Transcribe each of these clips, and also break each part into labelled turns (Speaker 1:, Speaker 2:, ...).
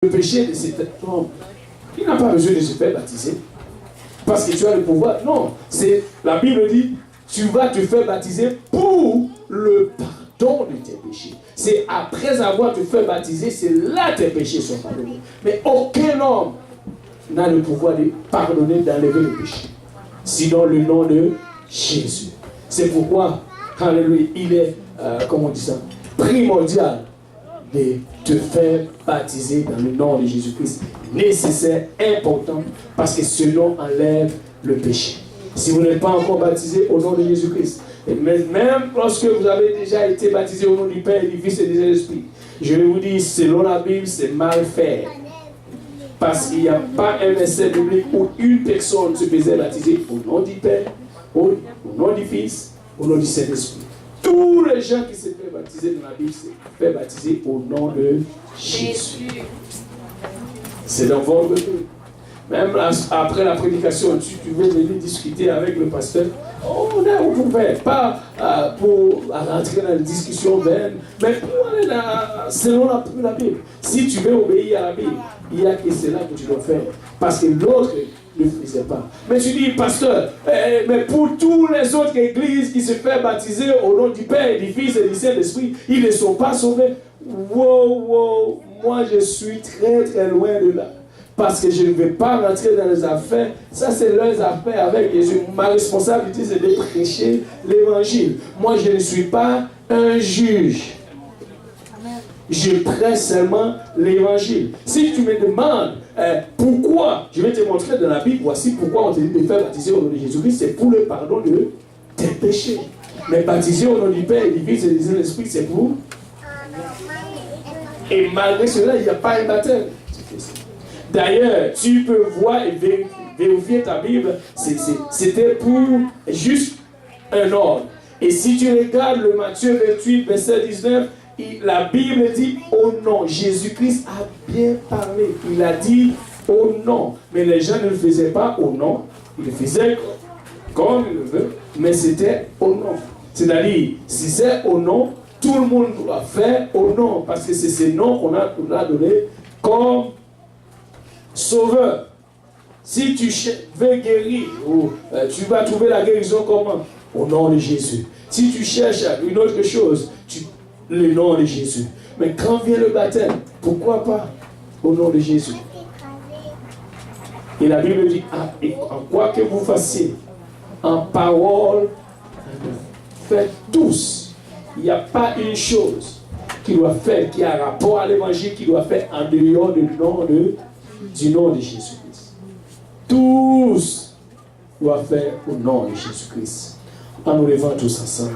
Speaker 1: le péché de cet homme. Il n'a pas besoin de se faire baptiser. Parce que tu as le pouvoir. Non, c'est la Bible dit, tu vas te faire baptiser pour le pardon de tes péchés. C'est après avoir te fait baptiser, c'est là tes péchés sont pardonnés. Mais aucun homme n'a le pouvoir de pardonner, d'enlever le péché. Sinon le nom de Jésus. C'est pourquoi, alléluia, il est, comment on dit ça, primordial de te faire baptiser dans le nom de Jésus-Christ. Nécessaire, important, parce que ce nom enlève le péché. Si vous n'êtes pas encore baptisé au nom de Jésus-Christ, et même lorsque vous avez déjà été baptisé au nom du Père, du Fils et du Saint-Esprit, je vais vous dire, selon la Bible, c'est mal fait. Parce qu'il n'y a pas un verset biblique où une personne se faisait baptiser au nom du Père, au nom du Fils, au nom du Saint-Esprit. Tous les gens qui se font baptiser dans la Bible se font baptiser au nom de Jésus. C'est dans votre vie. Même après la prédication, tu veux venir discuter avec le pasteur. On est ouvert, pas pour rentrer dans une discussion vaine, mais pour aller selon la Bible. Si tu veux obéir à la Bible, il y a que cela que tu dois faire. Parce que l'autre ne faisait pas. Mais tu dis, pasteur, mais pour toutes les autres églises qui se font baptiser au nom du Père, du Fils et du Saint-Esprit, ils ne sont pas sauvés. Wow, moi je suis très très loin de là. Parce que je ne vais pas rentrer dans les affaires. Ça, c'est leurs affaires avec Jésus. Ma responsabilité, c'est de prêcher l'évangile. Moi, je ne suis pas un juge. Je prêche seulement l'évangile. Si tu me demandes pourquoi, je vais te montrer dans la Bible, voici pourquoi on te dit de faire baptiser au nom de Jésus-Christ, c'est pour le pardon de tes péchés. Mais baptiser au nom du Père, du Fils et du Saint-Esprit, c'est pour... Et malgré cela, il n'y a pas un baptême. D'ailleurs, tu peux voir et vérifier ta Bible, c'était pour juste un ordre. Et si tu regardes le Matthieu 28, verset 19, la Bible dit au nom. Jésus-Christ a bien parlé. Il a dit au nom. Mais les gens ne le faisaient pas au nom. Ils le faisaient comme ils le veulent, mais c'était au nom. C'est-à-dire, si c'est au nom, tout le monde doit faire au nom. Parce que c'est ce nom qu'on a donné comme sauveur. Si tu veux guérir, ou tu vas trouver la guérison comment? Au nom de Jésus. Si tu cherches une autre chose, le nom de Jésus. Mais quand vient le baptême, pourquoi pas au nom de Jésus? Et la Bible dit, en quoi que vous fassiez, en parole, faites tous. Il n'y a pas une chose qui doit faire, qui a rapport à l'évangile, qui doit faire en dehors du nom de Jésus-Christ. Tous doivent faire au nom de Jésus-Christ. En nous levant tous ensemble.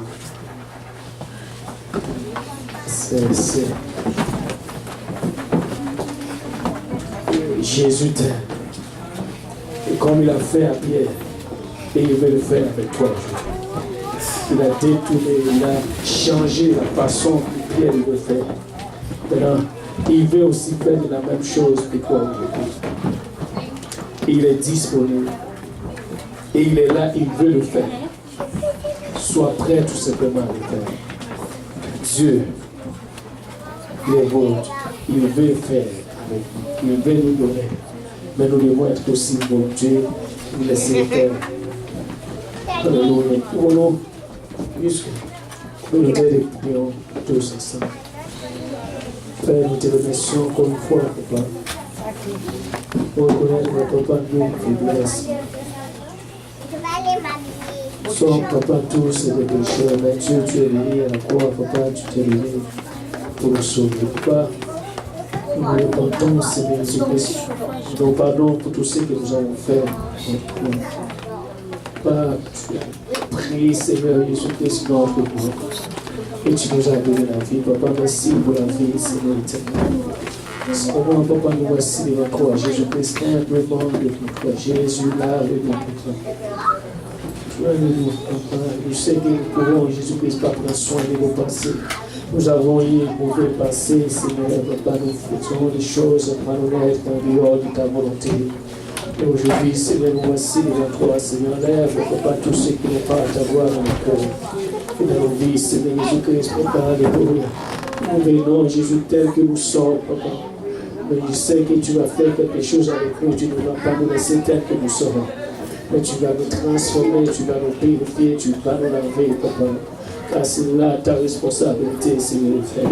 Speaker 1: C'est Jésus t'aime. Et comme il a fait à Pierre, et il veut le faire avec toi aujourd'hui. Il a détourné, il a changé la façon que Pierre veut faire. Maintenant, il veut aussi faire de la même chose que toi aujourd'hui. Il est disponible. Et il est là, il veut le faire. Sois prêt tout simplement à le faire. Dieu, il est vôtre. Il veut faire avec nous. Il veut nous donner. Mais nous devons être aussi bon Dieu. Nous laisser faire. Alléluia. Nous nous prions tous ensemble. Père, nous te remercions comme une fois, Papa. Pour reconnaître, Papa, nos faiblesses. Nous sommes, Papa, tous des pécheurs, mais Dieu, tu es venu à la croix, Papa, tu t'es venu pour nous sauver. Papa, nous nous repentons, Seigneur Jésus-Christ. Nous pardon pour tout ce que nous avons fait. Papa, tu as pris, Seigneur Jésus-Christ, notre corps. Et tu nous as donné la vie, Papa, merci pour la vie, Seigneur éternel. Comment, Papa, nous voici devant toi, Jésus-Christ, humblement devant toi, Jésus, là, devant toi. Alléluia, Papa. Je sais que nous pouvons, Jésus-Christ, pas prendre soin de nos pensées. Nous avons eu un mauvais passé, Seigneur, Papa, nous faisons des choses malhonnêtes en dehors de ta volonté. Et aujourd'hui, Seigneur, nous voici devant toi, Seigneur, lève, Papa, tous ceux qui n'ont pas à t'avoir dans le cœur. Et dans nos vies, Seigneur Jésus-Christ, Papa, alléluia. Nous venons, Jésus, tel que nous sommes, Papa. Mais je sais que tu vas faire quelque chose avec nous. Tu ne vas pas nous laisser tel que nous sommes. Mais tu vas nous transformer, tu vas nous purifier, tu vas nous laver, papa. Car c'est là ta responsabilité, Seigneur, frère.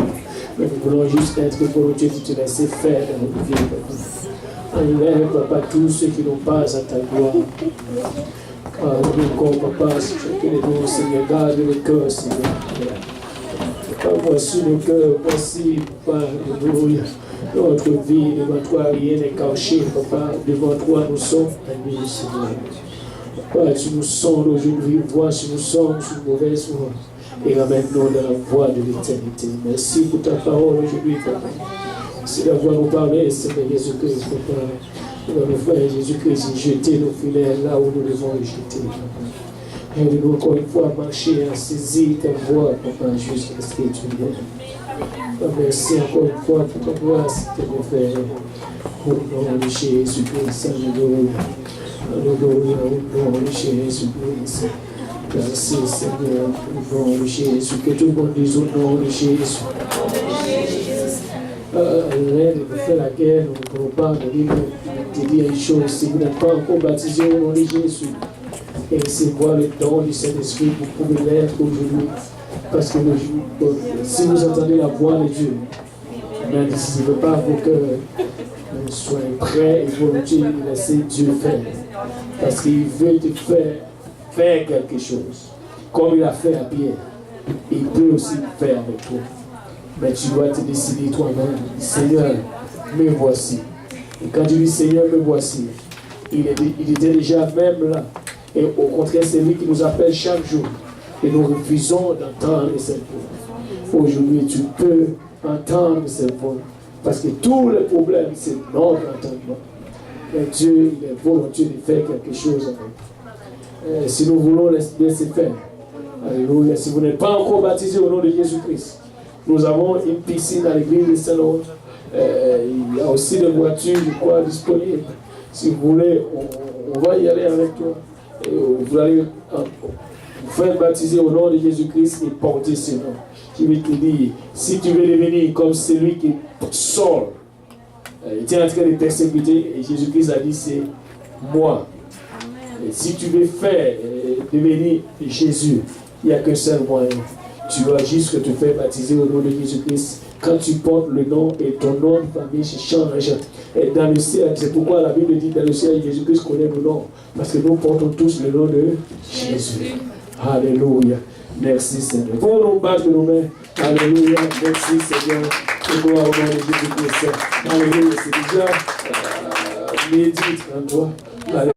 Speaker 1: Mais nous voulons juste être volontiers de te laisser faire dans notre vie, papa. Enlève, papa, tous ceux qui n'ont pas à ta gloire. Nous, papa, si chacun de nous, Seigneur, garde le cœur, Seigneur. Voici le cœur, voici, papa, alléluia. Notre vie, devant toi, rien n'est caché, papa. Devant toi, nous sommes amis, Seigneur. Papa, tu nous sondes aujourd'hui, vois si nous sommes sur une mauvaise voie. Et ramène-nous dans la voie de l'éternité. Merci pour ta parole aujourd'hui, papa. Merci d'avoir nous parlé, Seigneur Jésus-Christ, papa. Nous frère Jésus-Christ, jeter nos filets là où nous devons les jeter, papa. Aide-nous encore une fois à marcher, à saisir ta voie, papa, jusqu'à ce que tu viennes. Merci encore une fois pour ta grâce, s'il te plaît. Au nom de Jésus-Christ, alléluia. Alléluia, au nom de Jésus-Christ. Merci Seigneur, au nom de Jésus. Que tout le monde dise au nom de Jésus. L'aide de faire la guerre, nous ne pouvons pas te dire une chose. Si vous n'êtes pas encore baptisé au nom de Jésus, et recevoir le don du Saint-Esprit, vous pouvez l'être aujourd'hui. Parce que si vous entendez la voix de Dieu, ne décidez pas vos cœurs, soyez prêts et volontiers de laisser Dieu faire. Parce qu'il veut te faire quelque chose. Comme il a fait à Pierre, il peut aussi le faire avec toi. Mais tu dois te décider toi-même. Seigneur, me voici. Et quand tu dis Seigneur, me voici, il était déjà même là. Et au contraire, c'est lui qui nous appelle chaque jour. Et nous refusons d'entendre cette voix. Aujourd'hui, tu peux entendre cette voix. Parce que tous les problèmes, c'est notre entendement. Mais Dieu, il est volontiers de faire quelque chose avec. Si nous voulons laisser faire. Alléluia. Si vous n'êtes pas encore baptisé au nom de Jésus-Christ, nous avons une piscine à l'église de Saint-Laurent. Il y a aussi des voitures, je crois, disponibles. Si vous voulez, on va y aller avec toi. Et vous allez vous faire baptiser au nom de Jésus-Christ et porter ce nom. Je vais te dire, si tu veux devenir comme celui qui Saul était en train de persécuter, et Jésus-Christ a dit, c'est moi. Et si tu veux faire devenir Jésus, il n'y a qu'un seul moyen. Tu dois juste te faire baptiser au nom de Jésus-Christ. Quand tu portes le nom et ton nom de famille change. Et dans le ciel, c'est pourquoi la Bible dit dans le ciel, Jésus-Christ connaît nos noms. Parce que nous portons tous le nom de Jésus. Alléluia. Merci Seigneur. Pour nous battre nos mains. Alléluia. Merci Seigneur. Et gloire au nom de Jésus-Christ. Alléluia. C'est déjà médite en toi. Alléluia.